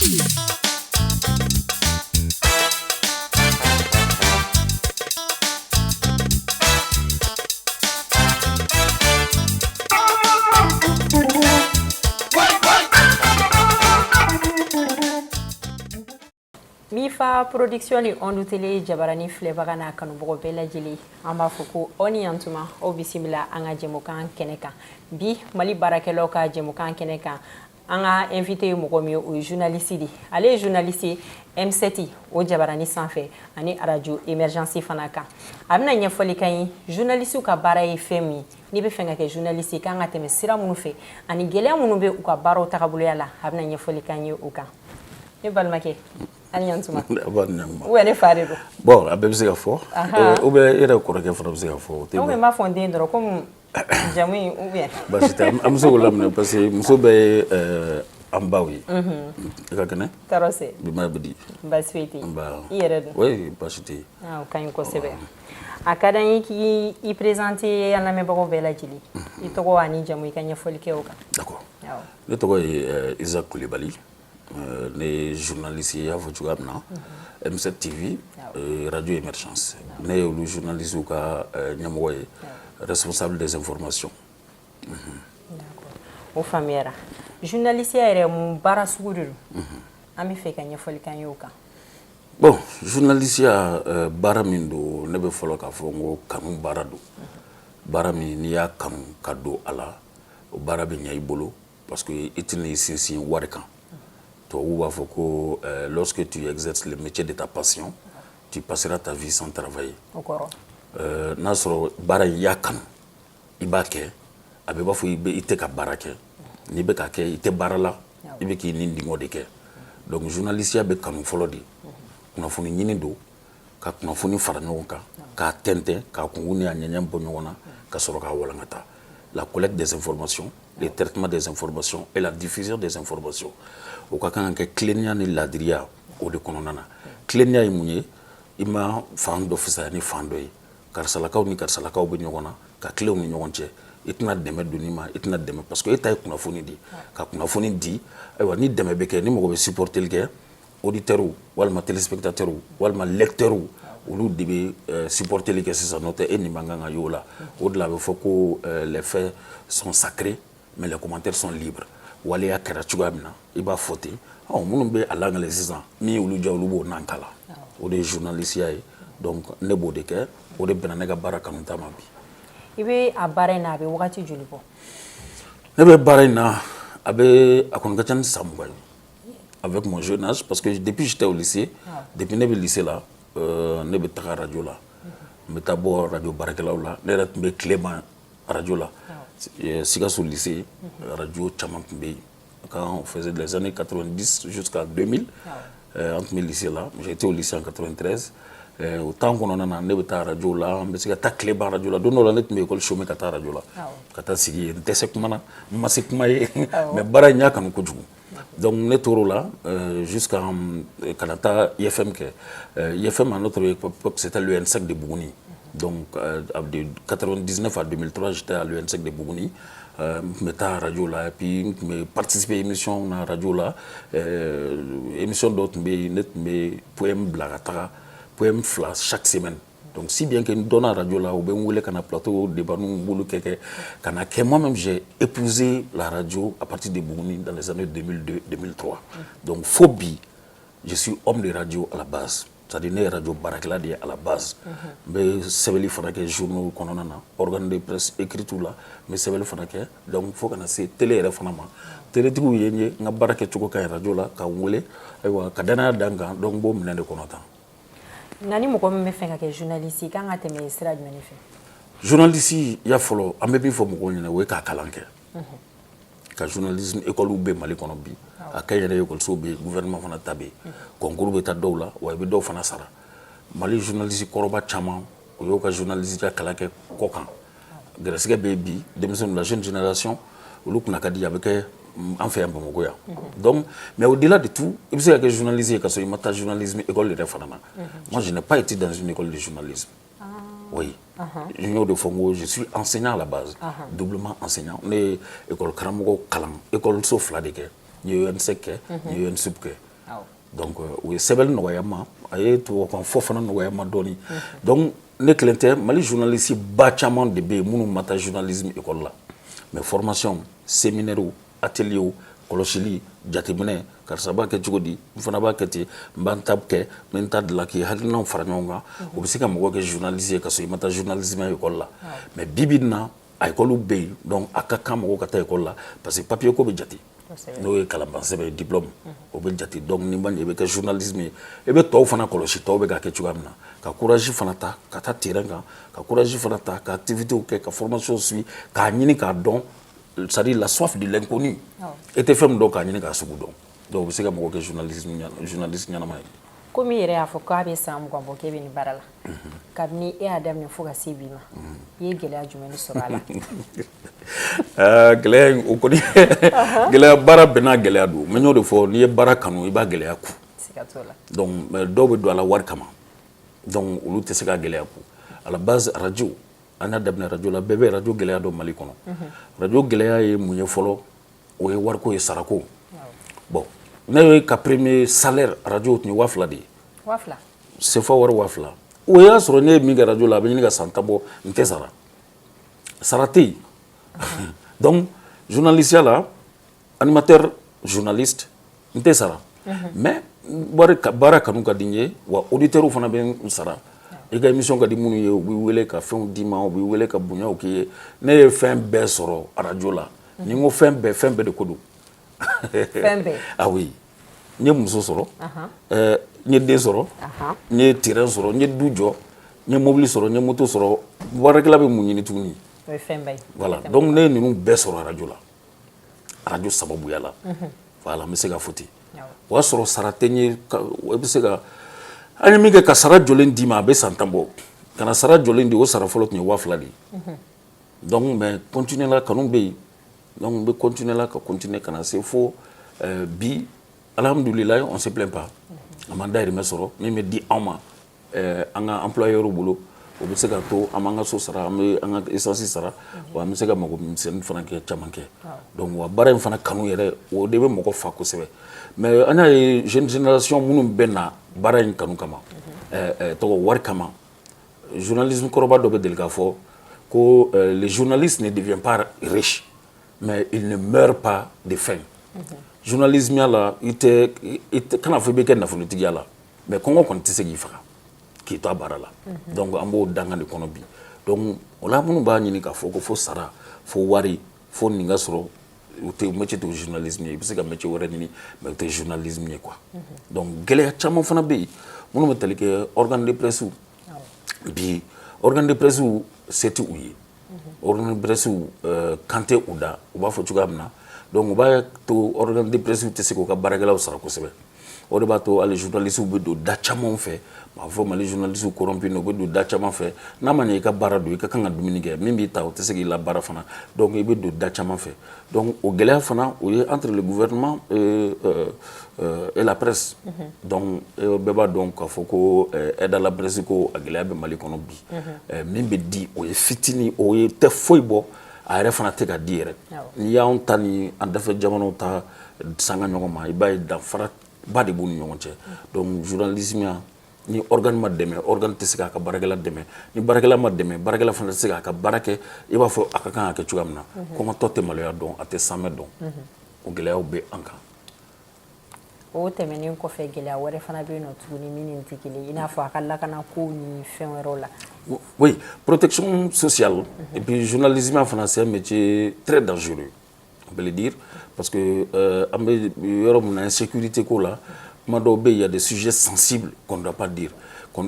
Mifa production ni ondu tele jabarani flebaga na kanubogo bela jeli amba fuku oni antuma o bisimila anga jemukan keneka bi mali barakelo ka jemukan keneka anga invité mogomi o journaliste di ale journaliste M7 o jabarani sanfé ani radio emergency fanaka amna nyefoli kan journaliste ka baraye femi ni be fenga ke journaliste kan ateme sira munu fe ani gele munu be u ka baro takabulu yala amna nyefoli kan o kan e balmake Alliantuma. Où est Farid? Bon, à Bébé fort. Ou bien il est correct pour Bébé fort. On m'a fondé comme jamais ou bien. Bah c'était amso lamne parce que muso be ambawi. Ka kana? Tarose. Bima bidi. Ba sweti. Ba. Iredo. Oui, pas c'était. Ah, quand ko sebe. Akadani ki i présenter à la mebako bela jili. I togo ani jamu ikanya folike oka. D'accord. Le togo Isaac Koulibaly. Les journalistes y a M7 TV Radio Émergence les journalistes ou responsable des informations. Au famera journaliste est mon barasuguru ami fait kanya foli kanyoka bon journaliste ya baramindo ne be folo ka fongo kanu barado barami ni ya kanu kado ala o barabe nyai bolo parce que itini sinsin warikan. Lorsque tu exerces le métier de ta passion, tu passeras ta vie sans travailler. Nasro bara yakan ibake abeba fu ibe iteka barake ni be ka ke ite barala ibe ki nindi modeke. Donc journaliste ya be kanu folodi. Kuna funi nyini do ka kuna funi fara nyonka ka tente ka kunguni anyanya mbonyona ka soroka walangata. La collecte des informations, le traitement des informations et la diffusion des informations. Au cas où Klenia ni ladria au de kononana. Klenia imunye ima fando fisa ni fandoy. Karsalaka ni karsalaka obe nyogona ka kleo ni nyogonche. Itna deme dunima itna deme parce que eta kuna foni di ka kuna foni di aywa ni deme beke ni mo be supporter le auditeur ou walma téléspectateur ou walma lecteur ou olu debe supporter les caisses à noter et ni manganga yola au-delà il faut que les faits sont sacrés mais les commentaires sont libres wale ya kera chugamina iba foti on munumbe alanga les 6 ans mi olu ja olu bo nankala o de journaliste yayi donc ne bo de ke o de benanega baraka ntama bi ibe abarena be wakati julibo ne be barena abe akonga chan samugay avec mon jeune âge parce que depuis j'étais au lycée depuis le lycée là ne be taka radio là me tabo radio barakelaw la ne rat be Clément radio là Siga sur le lycée radio Chamam quand on faisait les années 90 jusqu'à 2000 entre mes lycées là j'ai été au lycée en 93 autant qu'on en a ne be ta radio là me siga ta Clément radio là dono la net me école chômé kata radio là kata sigi ndese kumana masikuma mais bara nya kan ko jugu. Donc, nous sommes là jusqu'à Canada, IFM. IFM, à notre époque, c'était l'UNSEC de Bougouni. Donc, de 1999 à 2003, j'étais à l'UNSEC de Bougouni. Je mettais à la radio là, et puis je participais à l'émission à la radio là. Émission d'autres, mais poème blagatara, poème flash chaque semaine. Donc, si bien que nous donnons à la radio là, ou bien nous avons un plateau de Banou, moi-même j'ai épousé la radio à partir de Bougouni dans les années 2002-2003. Donc, phobie, je suis homme de radio à la base. C'est-à-dire que radio Barakela à la base. Mais c'est vrai que les journaux, organes de presse, écrit tout là. Mais c'est vrai que donc il faut que c'est télé référendum. Télé tout y est, on a Baraké tout le radio là, quand on voulait, kadana danga, donc bon, on est content. Nani mo ko me fenga ke journaliste kan ateme sira du manifé journaliste ya folo ambe fo mo ko nyina we ka kalanke ka journalisme école be mali kono bi akayere école so be gouvernement fana tabe concours be ta dowla way be do fana sara mali journaliste koroba chama o yo ka journaliste ya kalake kokan grâce be bi de la jeune génération o lu kuna kadi avec en fait un peu mogoya. Donc, mais au-delà de tout, il faut que journaliste parce que journalisme école de référendum. Moi, je n'ai pas été dans une école de journalisme. Oui. Junior de Fongo, je suis enseignant à la base, doublement enseignant. On est école Karamogo Kalam, école Sofladeke, il y a un sec, il y a un subke. donc o ye sɛbɛnni nɔgɔya ma a ye tubabukan fɔ fana nɔgɔya ma dɔɔni donc ne kelen tɛ Mali journaliste ba caman de bɛ yen minnu ma taa journalisme école la mais formation séminaire atelier kɔlɔsili jateminɛ karisa b'a kɛ cogo di n fana b'a kɛ ten n b'an ta kɛ n bɛ n ta dilan k'i hakilinaw fara ɲɔgɔn kan o bɛ se ka mɔgɔ kɛ journaliste ye ka sɔrɔ i ma taa journalisme école la mais bi in na a école bɛ yen donc a ka kan mɔgɔw ka taa école la parce que papier ko bɛ jate n'o ye kalanban sɛbɛn ye diplôme o bɛ jate donc ni ma ɲɛ i bɛ kɛ journalisme ye i bɛ tɔw fana kɔlɔsi tɔw bɛ k'a kɛ cogoya min na ka courage fana ta ka taa terrain kan ka courage fana ta ka activités kɛ ka formation suivre k'a ɲini k'a dɔn c'est-à-dire la soif de l'inconnu e tɛ fɛn min dɔn k'a ɲini k'a sugu dɔn donc o bɛ se ka mɔgɔ kɛ journaliste ɲɛnama ye komi i yɛrɛ y'a fɔ k'a bɛ san 20 bɔ k'e bɛ nin baara la kabini e y'a daminɛ fo ka se bi ma i ye gɛlɛya jumɛn de sɔrɔ a la gɛlɛya in o kɔni gɛlɛya baara bɛɛ n'a gɛlɛya don mais n y'o de fɔ n'i ye baara kanu i b'a gɛlɛya ku donc dɔw bɛ don a la wari kama donc olu tɛ se ka gɛlɛya ku à la base radio an y'a daminɛ radio la bɛɛ bɛ radio gɛlɛya dɔn Mali kɔnɔ radio gɛlɛya ye mun ye fɔlɔ o ye wariko ye sarako bon ne ye ka premier salaire radio tun ye 2000 de ye 2000 CFA wari 2000 o y'a sɔrɔ ne ye min kɛ radio la a bɛ ɲini ka san 10 bɔ n tɛ sara sara tɛ yen donc journaliste la animateur journaliste n tɛ sara mais baara kanu ka di n ye wa auditeurs fana bɛ n sara i ka émission ka di minnu ye u b'i wele ka fɛnw d'i ma u b'i wele ka bonyaw k'i ye ne ye fɛn bɛɛ sɔrɔ radio la ni n ko fɛn bɛɛ de ko don fɛn bɛɛ ah oui n ye muso sɔrɔ n ye den sɔrɔ n ye terrain sɔrɔ n ye du jɔ n ye mobili sɔrɔ n ye moto sɔrɔ baarakɛla bɛ mun ɲini tuguni o ye fɛn bɛɛ ye voilà donc ne ye ninnu bɛɛ sɔrɔ radio la radio sababuya la voilà n bɛ se ka fɔ ten o y'a sɔrɔ sara tɛ n ye i bɛ se ka an ye min kɛ ka sara jɔlen d'i ma a bɛ san 10 bɔ ka na sara jɔlen di o sara fɔlɔ tun ye 2000 de ye donc mais continuer la kanu bɛ yen donc n bɛ continuer la ka continuer ka na se fo bi alhamdulilayi on se plaint pas a ma dayirimɛ sɔrɔ min bɛ di anw ma an ka employeur bolo o bɛ se ka to an b'an ka so sara an bɛ an ka essence sara wa an bɛ se ka mago misɛnnin fana kɛ caman kɛ donc wa baara in fana kanu yɛrɛ o de bɛ mɔgɔ fa kosɛbɛ mais an y'a ye jeune génération minnu bɛ na baara in kanu kama tɔgɔ wari kama journalisme kɔrɔba dɔ bɛ deli k'a fɔ ko les journalistes ne deviennent pas riches mais ils ne meurent pas de faim journalisme la i tɛ kana fɔ i bɛ kɛ nafolotigiya la mais kɔngɔ kɔni tɛ se k'i faga k'i to a baara la donc an b'o danga de kɔnɔ bi donc o la minnu b'a ɲini k'a fɔ ko fo sara fo wari fo nin ka sɔrɔ u tɛ métier tɛ journalisme ye i bɛ se ka métier wɛrɛ ɲini mais o tɛ journalisme ye quoi donc gɛlɛya caman fana bɛ yen minnu bɛ tali kɛ organe de presse bi organe de presse se tɛ u ye organe de presse kan tɛ u da u b'a fɔ cogoya min na donc u b'a to organe de presse tɛ se k'u ka baarakɛlaw sara kosɛbɛ o de b'a to hali journalistes bɛ don da caman fɛ m'a fɔ Mali journalistes corrompus u bɛ don da caman fɛ n'a ma ɲɛ i ka baara don i ka kan ka dumuni kɛ min b'i ta o tɛ se k'i la baara fana donc i bɛ don da caman fɛ donc o gɛlɛya fana o ye entre le gouvernement et la presse donc bɛɛ b'a dɔn k'a fɔ ko aide à la presse ko a gɛlɛya bɛ Mali kɔnɔ bi min bɛ di o ye fitinin o ye tɛ foyi bɔ a yɛrɛ fana tɛ ka di yɛrɛ n'i y'anw ta ni an dafɛ jamanaw ta sanga ɲɔgɔn ma i b'a ye danfara ba de b'u ni ɲɔgɔn cɛ donc journalisme ni organe ma dɛmɛ organe tɛ se k'a ka baarakɛla dɛmɛ ni baarakɛla ma dɛmɛ baarakɛla fana tɛ se k'a ka baara kɛ i b'a fɔ a ka kan ka kɛ cogoya min na kɔngɔtɔ tɛ maloya dɔn a tɛ sanmɛ dɔn o gɛlɛyaw bɛ an kan o tɛmɛnen kɔfɛ gɛlɛya wɛrɛ fana bɛ yen nɔ tuguni min ni tɛ kelen i n'a fɔ a ka lakana ko ni fɛn wɛrɛw la oui protection sociale et puis journalisme fana c'est un métier très dangereux on peut le dire parce que an bɛ yɔrɔ min na insécurité ko la kuma dɔw bɛ yen il y a des sujets sensibles qu'on ne doit pas dire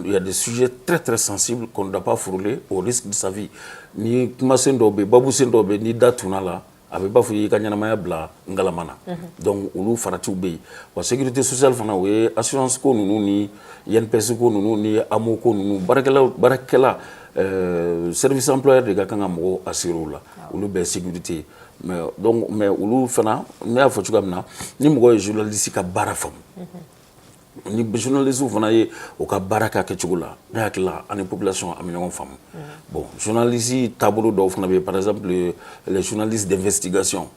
il y a des sujets très très sensibles qu'on ne doit pas frôler au risque de sa vie ni kumasen dɔw bɛ yen babusen dɔw bɛ yen n'i da tunna la a bɛ b'a fɔ i ka ɲɛnamaya bila ngalama na donc olu faratiw bɛ yen wa sécurité sociale fana o ye assurance ko ninnu ni INPS ko ninnu ni AMO ko ninnu baarakɛla service employeur de ka kan ka mɔgɔw assurer o la olu bɛɛ sécurité mais olu fana ne y'a fɔ cogoya min na ni mɔgɔ ye journaliste ka baara faamu ni journaliste fana ye o ka baara k'a kɛcogo la ne hakili la ani population an bɛ ɲɔgɔn faamu bon journaliste taabolo dɔw fana bɛ yen par exemple les journalistes d'investigation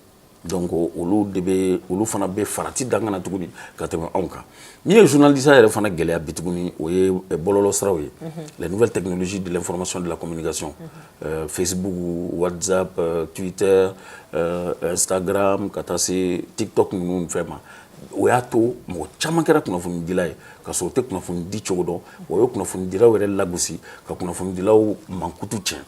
donc olu fana bɛ farati dangana tuguni ka tɛmɛ anw kan ni ye journaliste yɛrɛ fana gɛlɛya bi tuguni o ye bɔlɔlɔ siraw ye les nouvelles technologies de l'information de la communication Facebook, WhatsApp, Twitter, Instagram ka taa se TikTok ninnu fɛn ma o y'a to mɔgɔ caman kɛra kunnafonidila ye ka sɔrɔ o tɛ kunnafoni di cogo dɔn o ye kunnafonidilaw yɛrɛ lagosi ka kunnafonidilaw mankutu tiɲɛ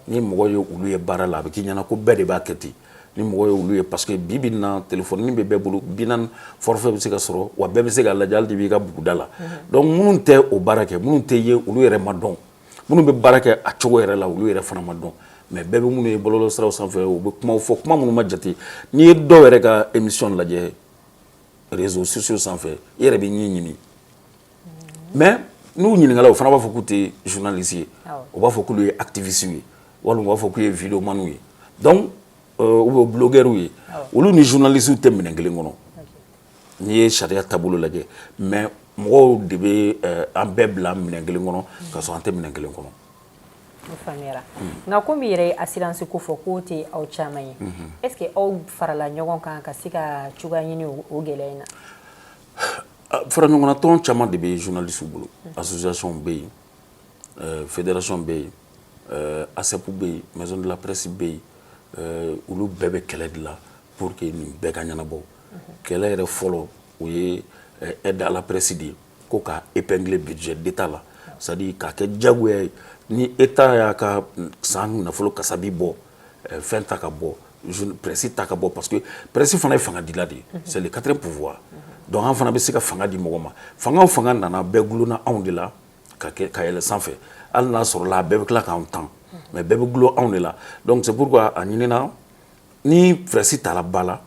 ni mɔgɔ ye olu ye baara la a bɛ k'i ɲɛna ko bɛɛ de b'a kɛ ten ni mɔgɔ ye olu ye parce que bi bi in na téléphone bɛ bɛɛ bolo bi naani forfait bɛ se ka sɔrɔ wa bɛɛ bɛ se k'a lajɛ hali de b'i ka buguda la donc minnu tɛ o baara kɛ minnu tɛ ye olu yɛrɛ ma dɔn minnu bɛ baara kɛ a cogo yɛrɛ la olu yɛrɛ fana ma dɔn mais bɛɛ bɛ minnu ye bɔlɔlɔ siraw sanfɛ u bɛ kumaw fɔ kuma minnu ma jate n'i ye dɔw yɛrɛ ka émission lajɛ réseaux sociaux sanfɛ i yɛrɛ bɛ ɲɛ ɲini mais n'u ɲininkala o fana b'a fɔ k'u tɛ journaliste ye u b'a fɔ k'olu ye activiste ye walima u b'a fɔ k'u ye vidéoman ye donc ou bien blogueurs ye olu ni journalistes tɛ minɛn kelen kɔnɔ n'i ye sariya taabolo lajɛ mais mɔgɔw de bɛ an bɛɛ bila minɛn kelen kɔnɔ ka sɔrɔ an tɛ minɛn kelen kɔnɔ. O faamuyara nka komi yɛrɛ ye assurance ko fɔ k'o tɛ aw caman ye est ce que aw farala ɲɔgɔn kan ka se ka cogoya ɲini o gɛlɛya in na. fara ɲɔgɔnna tɔn caman de bɛ journalistes bolo association bɛ yen fédération bɛ yen ASEP bɛ yen maison de la presse bɛ yen olu bɛɛ bɛ kɛlɛ de la pour que nin bɛɛ ka ɲɛnabɔ kɛlɛ yɛrɛ fɔlɔ o ye aide à la presse de ye ko ka épingler budget d'état la c'est à dire k'a kɛ diyagoya ye ni état y'a ka san nafolo kasabi bɔ fɛn ta ka bɔ presse ta ka bɔ parce que presse fana ye fangadila de ye c'est le quatrième pouvoir donc an fana bɛ se ka fanga di mɔgɔ ma fanga o fanga nana bɛɛ gulonna anw de la ka yɛlɛ sanfɛ hali n'a sɔrɔla a bɛɛ bɛ tila k'anw tan mais bɛɛ bɛ gulon anw de la donc c'est pourquoi a ɲinina ni presse tala ba la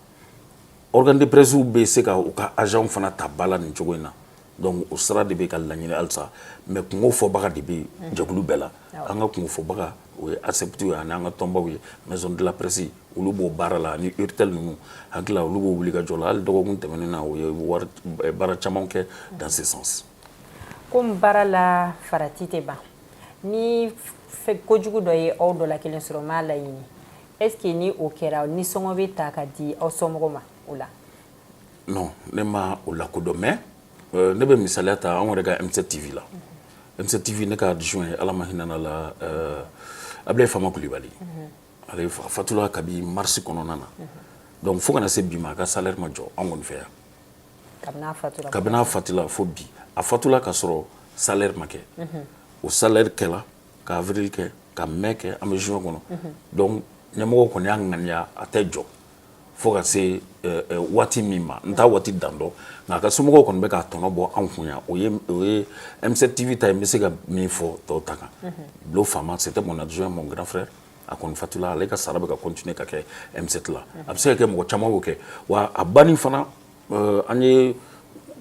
organe de presse bɛ se ka u ka agent fana ta ba la nin cogo in na donc o sira de bɛ ka laɲini halisa mais kungo fɔbaga de bɛ jɛkulu bɛɛ la an ka kungo fɔbaga o ye ASEPT ye ani an ka tɔnbaw ye maison de la presse olu b'o baara la ni URTEL ninnu hakili la olu b'o wuli ka jɔ la hali dɔgɔkun tɛmɛnen na o ye baara caman kɛ dans ce sens. komi baara la farati tɛ ban ni kojugu dɔ ye aw dɔ la kelen sɔrɔ m'a laɲini est ce que ni o kɛra ni sɔngɔ bɛ ta ka di aw somɔgɔw ma o la. non ne ma o lakodɔn mais ne bɛ misaliya ta anw yɛrɛ ka M7 TV la M7 TV ne ka adjoint ye ala ma hinɛ la Ablaye Fama Kulibali ale fatula kabi mars kɔnɔna na donc fo kana se bi ma a ka salaire ma jɔ anw kɔni fɛ yan kabini a fatula fo bi a fatula ka sɔrɔ salaire ma kɛ o salaire kɛla ka avril kɛ ka mai kɛ an bɛ juin kɔnɔ donc ɲɛmɔgɔ kɔni y'a ŋaniya a tɛ jɔ fo ka se waati min ma n t'a waati dan dɔn nka a ka somɔgɔw kɔni bɛ k'a tɔnɔ bɔ anw kun yan o ye M7 TV ta ye n bɛ se ka min fɔ tɔw ta kan Bilo Fama c'était mon adjoint mon grand frère a kɔni fatula ale ka sara bɛ ka continuer ka kɛ M7 la a bɛ se ka kɛ mɔgɔ caman b'o kɛ wa a banni fana an ye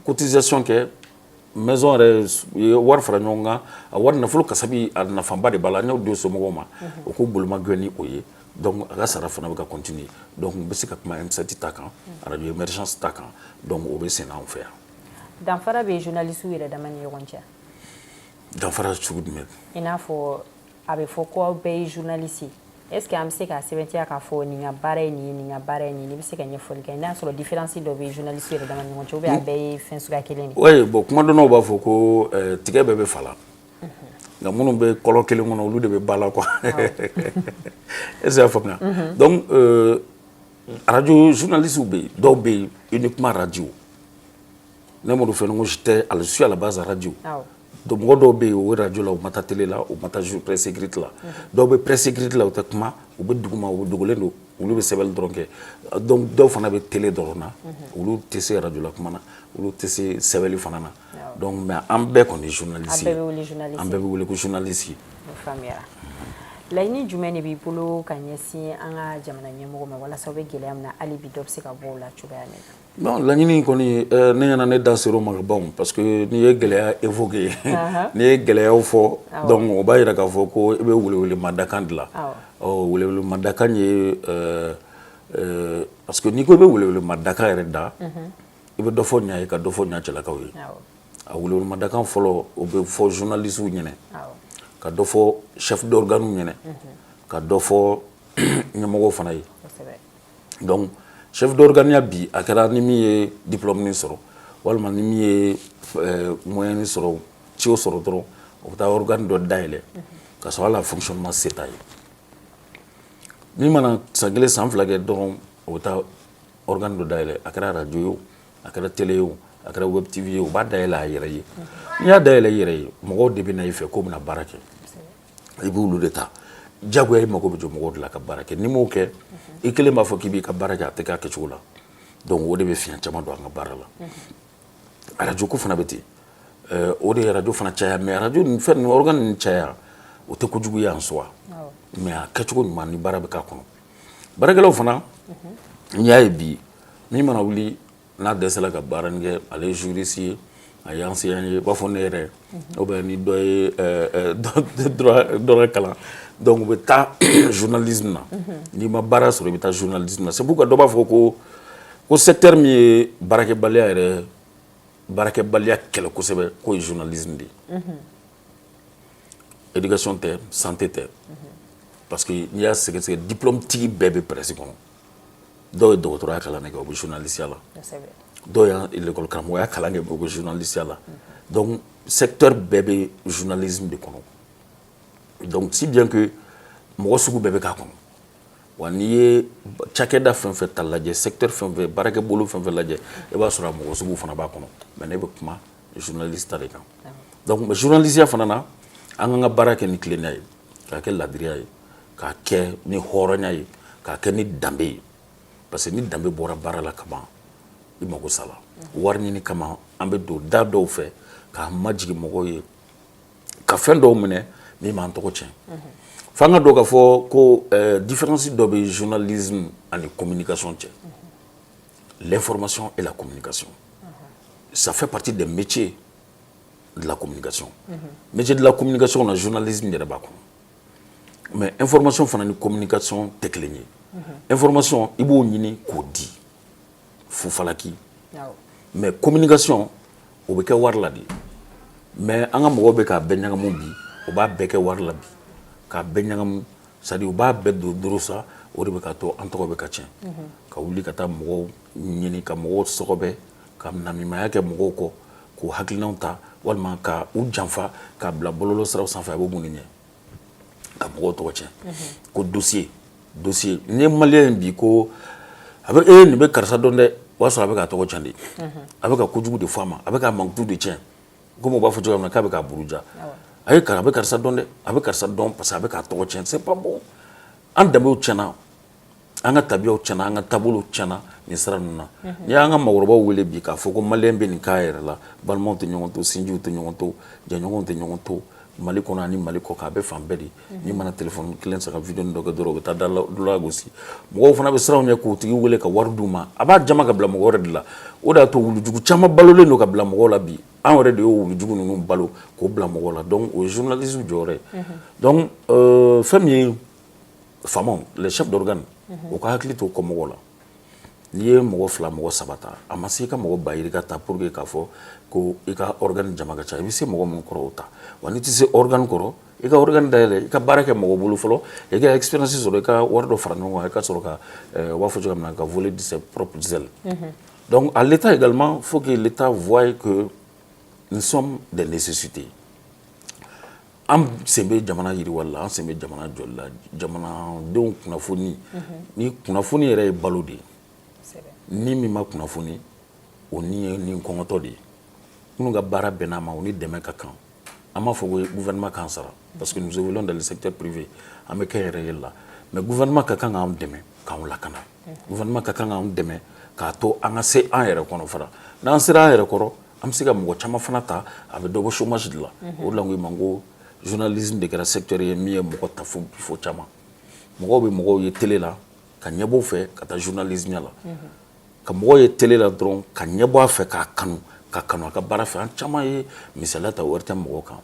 cotisation kɛ maison yɛrɛ ye wari fara ɲɔgɔn kan a wari nafolo kasabi a nafaba de b'a la an y'o di somɔgɔw ma o k'u boloma gɛn ni o ye donc a ka sara fana bɛ ka continuer donc n bɛ se ka kuma M7 ta kan radio émergence ta kan donc o bɛ sen anw fɛ yan. danfara bɛ journalistes yɛrɛ dama ni ɲɔgɔn cɛ. danfara sugu jumɛn. i n'a fɔ a bɛ fɔ ko aw bɛɛ ye journaliste ye est ce que an bɛ se k'a sɛbɛntiya k'a fɔ nin ka baara ye nin ye nin ka baara ye nin ye i bɛ se ka ɲɛfɔli kɛ n'a sɔrɔ différence dɔ bɛ journalistes yɛrɛ dama ni ɲɔgɔn cɛ ou bien a bɛɛ ye fɛn suguya kelen de. oui bon kuma dɔnnaw b'a fɔ ko tigɛ bɛɛ bɛ fala nka minnu bɛ kɔlɔ kelen kɔnɔ olu de bɛ ba la quoi est ce que y'a faamuya donc radio journalistes bɛ yen dɔw bɛ yen uniquement radio ne m'o fɛ ko j'étais je suis à la base radio donc mɔgɔ dɔw bɛ yen o ye radio la u ma taa télé la u ma taa presse écrite la dɔw bɛ presse écrite la u tɛ kuma u bɛ duguma u dogolen don olu bɛ sɛbɛnni dɔrɔn kɛ donc dɔw fana bɛ télé dɔrɔn na olu tɛ se radio la kuma na olu tɛ se sɛbɛnni fana na donc mais an bɛɛ kɔni ye journaliste ye an bɛɛ bɛ wele ko journaliste ye. o faamuyara laɲini jumɛn de b'i bolo ka ɲɛsin an ka jamana ɲɛmɔgɔ ma walasa u bɛ gɛlɛya min na hali bi dɔ bɛ se ka bɔ o la cogoya min na. non laɲini kɔni ne ɲɛna ne da ser'o ma ka ban parce que n'i ye gɛlɛya évoqué n'i ye gɛlɛyaw fɔ donc o b'a yira k'a fɔ ko i bɛ welewelemadakan dilan welewelemadakan ye parce que n'i ko i bɛ welewelemadakan yɛrɛ da i bɛ dɔ fɔ ɲa ye ka dɔ fɔ ɲa cɛlakaw ye a welewelemadakan fɔlɔ o bɛ fɔ journalistes ɲɛna ka dɔ fɔ chef d'organe ɲɛna ka dɔ fɔ ɲɛmɔgɔw fana ye donc chef d'organe bi a kɛra ni min ye diplôme ni sɔrɔ walima ni min ye moyen ni sɔrɔ ci o sɔrɔ dɔrɔn o bɛ taa organe dɔ dayɛlɛ ka sɔrɔ hali a fonctionnement se t'a ye min mana san kelen san fila kɛ dɔrɔn o bɛ taa organe dɔ dayɛlɛ a kɛra radio ye o a kɛra télé ye o a kɛra web tv ye o b'a dayɛlɛ a yɛrɛ ye n'i y'a dayɛlɛ i yɛrɛ ye mɔgɔw de bɛ na i fɛ k'o bɛna baara kɛ i b'olu de ta jagoya i mago bɛ jɔ mɔgɔw de la ka baara kɛ n'i m'o kɛ i kelen b'a fɔ k'i b'i ka baara kɛ a tɛ k'a kɛcogo la donc o de bɛ fiɲɛ caman don an ka baara la radio ko fana bɛ ten o de ye radio fana caya mais radio nin fɛn nin organe nin caya o tɛ kojugu ye en soi mais a kɛcogo ɲuman ni baara bɛ k'a kɔnɔ baarakɛlaw fana n y'a ye bi min mana wuli n'a dɛsɛla ka baara nin kɛ ale ye juriste ye a ye enseignant ye u b'a fɔ ne yɛrɛ ou bien ni dɔ ye dɔ ka kalan donc u bɛ taa journalisme na n'i ma baara sɔrɔ i bɛ taa journalisme na c'est pourquoi dɔ b'a fɔ ko secteur min ye baarakɛbaliya kɛlɛ kosɛbɛ k'o ye journalisme de ye éducation tɛ santé tɛ parce que n'i y'a sɛgɛsɛgɛ diplôme tigi bɛɛ bɛ presse kɔnɔ dɔw ye dɔgɔtɔrɔya kalan kɛ o bɛ journalistiya la dɔw ye l'école karamɔgɔya kalan kɛ o bɛ journalistiya la donc secteur bɛɛ bɛ journalisme de kɔnɔ donc si bien que mɔgɔ sugu bɛɛ bɛ k'a kɔnɔ wa n'i ye cakɛda fɛn fɛn ta lajɛ secteur fɛn fɛn baarakɛbolo fɛn fɛn lajɛ i b'a sɔrɔ a mɔgɔ sugu fana b'a kɔnɔ mais ne bɛ kuma journaliste ta de kan donc journalistiya fana na an kan ka baara kɛ ni tilennenya ye k'a kɛ ladiriya ye k'a kɛ ni hɔrɔnya ye k'a kɛ ni danbe ye parce que ni danbe bɔra baara la kaban i mago sala wari ɲini kama an bɛ don da dɔw fɛ k'a majigin mɔgɔw ye ka fɛn dɔw minɛ min b'an tɔgɔ tiɲɛ f'an ka dɔn k'a fɔ ko différence dɔ bɛ journalisme ani communication cɛ l'information et la communication ça fait partie des métiers de la communication métier de la communication na journalisme yɛrɛ b'a kɔnɔ mais information fana ni communication tɛ kelen ye information i b'o ɲini k'o di fufalaki mais communication o bɛ kɛ wari la de mais an ka mɔgɔw bɛ k'a bɛɛ ɲagamu bi o b'a bɛɛ kɛ wari la bi k'a bɛɛ ɲagamu c'est à dire u b'a bɛɛ don doro sa o de bɛ k'a to an tɔgɔ bɛ ka tiɲɛ ka wuli ka taa mɔgɔw ɲini ka mɔgɔw sɔgɔbɛ ka namimaya kɛ mɔgɔw kɔ k'u hakilinaw ta walima ka u janfa k'a bila bɔlɔlɔ siraw sanfɛ a bɛ mun de ɲɛ ka mɔgɔw tɔgɔ tiɲɛ ko dossier n'i ye maliyɛn bi ko a bɛ nin bɛ karisa dɔn dɛ o y'a sɔrɔ a bɛ k'a tɔgɔ tiɲɛ de a bɛ ka kojugu de fɔ a ma a bɛ k'a mankutu de tiɲɛ komi u b'a fɔ cogoya min na k'a bɛ k'a buruja a bɛ karisa dɔn dɛ a bɛ karisa dɔn parce que a bɛ k'a tɔgɔ tiɲɛ c'est pas bon an danbew tiɲɛna an ka tabiyaw tiɲɛna an ka taabolow tiɲɛna nin sira ninnu na n'i y'an ka mɔgɔkɔrɔbaw wele bi k'a fɔ ko maliyɛn bɛ nin k'a yɛrɛ la balimaw tɛ ɲɔgɔn to sinjiw tɛ ɲɔgɔn to jɛɲɔgɔnw tɛ ɲɔgɔn to mali kɔnɔ ani mali kɔ kan a bɛ fan bɛɛ de n'i mana téléphone kelen san ka video dɔ kɛ dɔrɔn o bɛ taa da la gosi mɔgɔw fana bɛ siranw ɲɛ k'o tigi wele ka wari d'u ma a b'a jama ka bila mɔgɔ wɛrɛ de la o de y'a to wulujugu caman balolen don ka bila mɔgɔw la bi an yɛrɛ de y'o wulujugu ninnu balo k'o bila mɔgɔw la donc o ye journalisme jɔyɔrɔ ye donc fɛn min ye faamaw les chefs d'organe o ka hakili to kɔmɔgɔw la n'i ye mɔgɔ fila mɔgɔ saba ta a ma se i ka mɔgɔ bayirika ta pour que k'a fɔ ko i ka organe jama ka ca i bɛ se mɔgɔ min kɔrɔ o ta wa n'i tɛ se organe kɔrɔ i ka organe dayɛlɛ i ka baara kɛ mɔgɔ bolo fɔlɔ i ka expérience sɔrɔ i ka wari dɔ fara ɲɔgɔn kan i ka sɔrɔ ka u b'a fɔ cogoya min na ka voler de ses propres ailes donc à l'état également faut que l'état voie que nous sommes des nécessités an sen bɛ jamana yiriwali la an sen bɛ jamana jɔli la jamanadenw kunnafoni ni kunnafoni yɛrɛ ye balo de ye ni min ma kunnafoni o ni ye nin kɔngɔtɔ de ye minnu ka baara bɛnn'a ma o ni dɛmɛ ka kan an b'a fɔ ko gouvernement k'an sara parce que nous évoluons dans le secteur privé an bɛ kɛ yɛrɛ ye la mais gouvernement ka kan k'an dɛmɛ k'an lakana gouvernement ka kan k'an dɛmɛ k'a to an ka se an yɛrɛ kɔnɔ fana n'an sera an yɛrɛ kɔrɔ an bɛ se ka mɔgɔ caman fana ta a bɛ dɔ bɔ chômage de la o de la n ko i ma n ko journalisme de kɛra secteur ye min ye mɔgɔ ta fo caman mɔgɔw bɛ mɔgɔw ye télé la ka ɲɛbɔ fɛ ka taa journalisme la ka mɔgɔw ye télé la dɔrɔn ka ɲɛbɔ a fɛ k'a kanu ka kanu a ka baara fɛ an caman ye misaliya ta wari tɛ mɔgɔw kan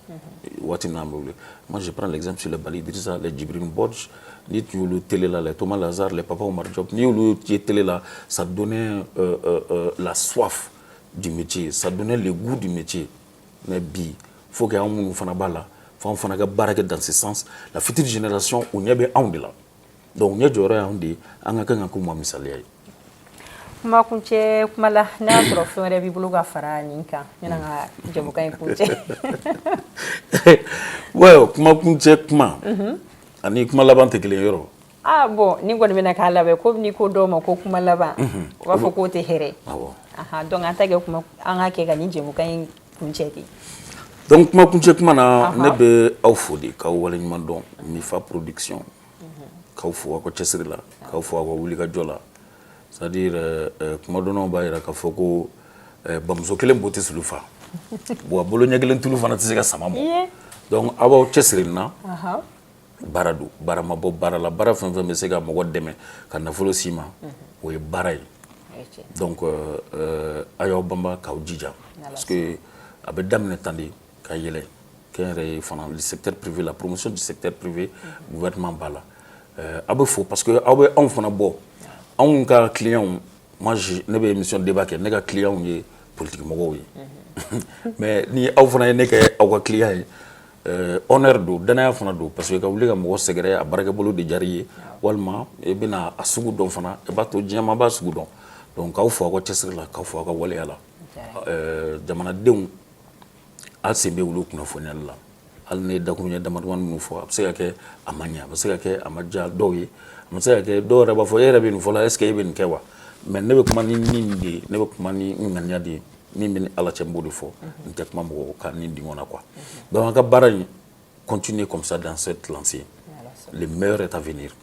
waati min na an bɛ wele moi je prends l'exemple sur les Bali Idrissa les Djibril Bodj n'i tun y'olu télé la les Thomas Lazare les Papa Oumar Diop n'i y'olu ye télé la ça donnait la soif du métier ça donnait le goût du métier mais bi faut que an minnu fana b'a la f'anw fana ka baara kɛ dans ce sens la future génération o ɲɛ bɛ anw de la donc ɲɛ jɔyɔrɔ y'anw de ye an ka kan ka k'u ma misaliya ye kuma kuncɛ kuma la n'a y'a sɔrɔ fɛn wɛrɛ b'i bolo ka fara nin kan ɲɛna ka jamukan in kuncɛ. Ouais, kuma kuncɛ kuma ani kuma laban tɛ kelen yɔrɔ. Ah bon ni kɔni bɛna k'a labɛn ko ni ko dɔw ma ko kuma laban u b'a fɔ k'o tɛ hɛrɛ. Awɔ. Donc an ta kɛ kuma an ka kɛ ka nin jamukan in kuncɛ de. Donc kuma kuncɛ kuma na ne bɛ aw fo de k'aw waleɲuman dɔn Mifa Production k'aw fo aw ka cɛsiri la k'aw fo aw ka wulikajɔ la. C'est-à-dire kuma dɔnnaw b'a jira k'a fɔ ko bamuso kelen bo tɛ sulu fa bon bolo ɲɛ kelen tulu fana tɛ se ka sama mɔ donc aw b'aw cɛsiri nin na baara don baara ma bɔ baara la baara fɛn fɛn bɛ se ka mɔgɔ dɛmɛ ka nafolo s'i ma o ye baara ye donc a y'aw banba k'aw jija parce que a bɛ daminɛ tan de ka yɛlɛ kɛnyɛrɛye fana le secteur privé la promotion du secteur privé gouvernement b'a la aw bɛ fo parce que aw bɛ anw fana bɔ anw ka clients moi ne bɛ émission débat kɛ ne ka clients ye politique mɔgɔw ye mais ni aw fana ye ne kɛ aw ka client ye honneur don danaya fana don parce que ka wuli ka mɔgɔ sɛgɛrɛ a baarakɛbolo de diyar'i ye walima i bɛna a sugu dɔn fana i b'a to diɲɛma b'a sugu dɔn donc k'aw fo aw ka cɛsiri la k'aw fo aw ka waleya la jamanadenw hali sen bɛ wuli kunnafoniyali la hali ne ye dakuruɲɛ damadamanin minnu fɔ a bɛ se ka kɛ a ma ɲɛ a bɛ se ka kɛ a ma diya dɔw ye a bɛ se ka kɛ dɔw yɛrɛ b'a fɔ e yɛrɛ bɛ nin fɔ la est ce que e bɛ nin kɛ wa mais ne bɛ kuma ni min de ye ne bɛ kuma ni n ŋaniya de ye min bɛ ni ala cɛ n b'o de fɔ n tɛ kuma mɔgɔ ka nin dingɔ na quoi donc an ka baara in continuer comme ça dans cette lancée le meilleur est à venir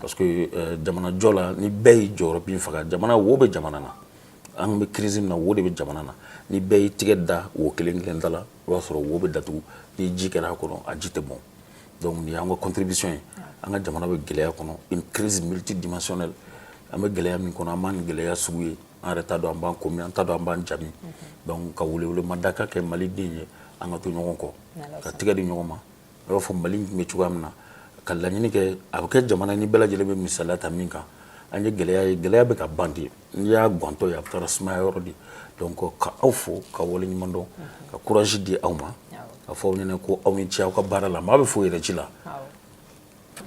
parce que jamana jɔ la ni bɛɛ y'i jɔyɔrɔ bin faga jamana wo bɛ jamana na an bɛ crise min na wo de bɛ jamana na ni bɛɛ y'i tigɛ da wo kelen kelen ta la i b'a sɔrɔ wo bɛ datugu ni ji kɛra a kɔnɔ a ji tɛ bɔn donc nin y'an ka contribution ye an ka jamana bɛ gɛlɛya kɔnɔ une crise multidimensionnelle an bɛ gɛlɛya min kɔnɔ an b'an nin gɛlɛya sugu ye an yɛrɛ t'a dɔn an b'an komi an t'a dɔn an b'an jami donc ka welewelemada ka kɛ maliden ye an ka to ɲɔgɔn kɔ ka tigɛ di ɲɔgɔn ma i b'a fɔ mali tun bɛ cogoya min na ka laɲini kɛ a bɛ kɛ jamana ni bɛɛ lajɛlen bɛ misaliya ta min kan an ye gɛlɛya ye gɛlɛya bɛ ka ban de n'i y'a guwantɔ ye a bɛ taara sumaya yɔrɔ de donc ka aw fo ka waleɲuman dɔn ka courage di aw ma ka fɔ aw ɲɛna ko aw ni ce aw ka baara la maa bɛ fo yɛrɛ ci la.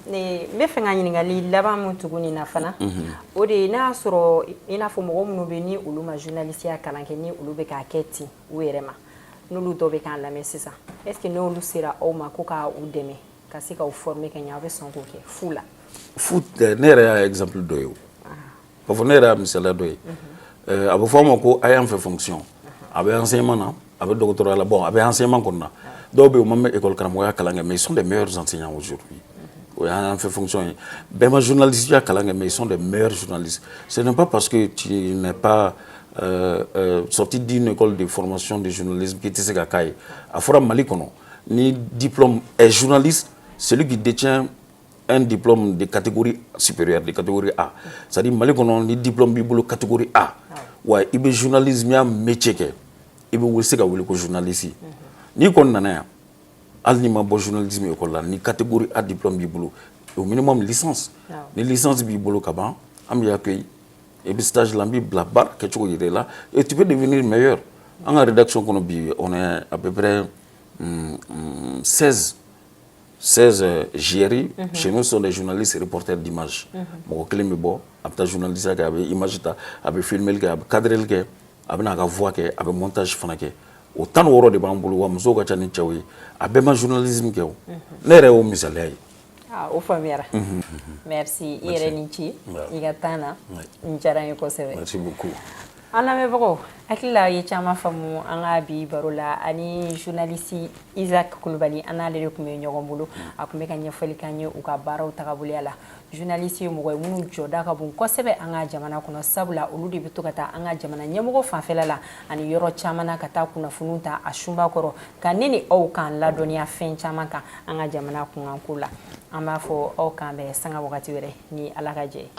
Ne bɛ fɛ ka ɲininkali laban min tuguni na fana o de ye n'a y'a sɔrɔ i n'a fɔ mɔgɔ minnu bɛ ni olu ma journalisiya kalan kɛ ni olu bɛ k'a kɛ ten u yɛrɛ ma n'olu dɔw bɛ k'an lamɛn sisan est ce que n'olu sera aw ma ko ka u dɛmɛ ka se k'aw former ka ɲɛ aw bɛ sɔn k'o kɛ fu la. fu ne yɛrɛ y'a exemple dɔ ye o k'a fɔ ne yɛrɛ y'a misaliya dɔ ye a bɛ fɔ a ma ko a y'an fɛ fonction a bɛ enseignement na a bɛ dɔgɔtɔrɔya la bon a bɛ enseignement kɔnɔ na dɔw bɛ yen u ma mɛn école karamɔgɔya kalan kɛ mais ils sont des meilleurs enseignants aujourd'hui. Oui, on fait fonction. Ben, ma journaliste, mais ils sont des meilleurs journalistes. Ce n'est pas parce que tu n'es pas sorti d'une école de formation de journalisme qui était à Kaye. À Fora Malikono, ni diplôme est journaliste, celui qui détient un diplôme de catégorie supérieure, de catégorie A. C'est-à-dire Malikono, ni diplôme bibolo catégorie A. Ouais, il y a journalisme, il y a un métier. Il y a un journaliste. Ni qu'on en a. Al ni ma bo journalisme école la ni catégorie A diplôme b'i bolo au minimum licence ni licence b'i bolo ka ban am b'i accueilli et bi stage la b'i bila bar kɛ cogo yɛrɛ la et tu peux devenir meilleur en la rédaction kɔnɔ bi on est à peu près 16 JRI chez nous sont des journalistes et reporters d'images mɔgɔ kelen bɛ bɔ a bɛ taa journaliste kɛ a bɛ image ta a bɛ filmer kɛ a bɛ cadrer kɛ a bɛ n'a ka voix kɛ a bɛ montage fana kɛ o 16 de b'an bolo wa musow ka ca ni cɛw ye a bɛɛ ma journalisme kɛ o ne yɛrɛ y'o misaliya ye. O faamuyara merci i yɛrɛ ni ci i ka temps na n diyara n ye kosɛbɛ. Merci beaucoup. An lamɛnbagaw hakili la ye caman faamu an ka bi baro la ani journaliste Isaac Kulubali an n'ale de tun bɛ ɲɔgɔn bolo a tun bɛ ka ɲɛfɔli k'an ye u ka baaraw tagaboloya la journaliste ye mɔgɔ ye minnu jɔda ka bon kosɛbɛ an ka jamana kɔnɔ sabula olu de bɛ to ka taa an ka jamana ɲɛmɔgɔ fanfɛla la ani yɔrɔ caman na ka taa kunnafoniw ta a sunba kɔrɔ ka ne ni aw k'an ladɔnniya fɛn caman kan an ka jamana kunkanko la an b'a fɔ aw k'an bɛn sanga wagati wɛrɛ ni Ala ka jɛ ye.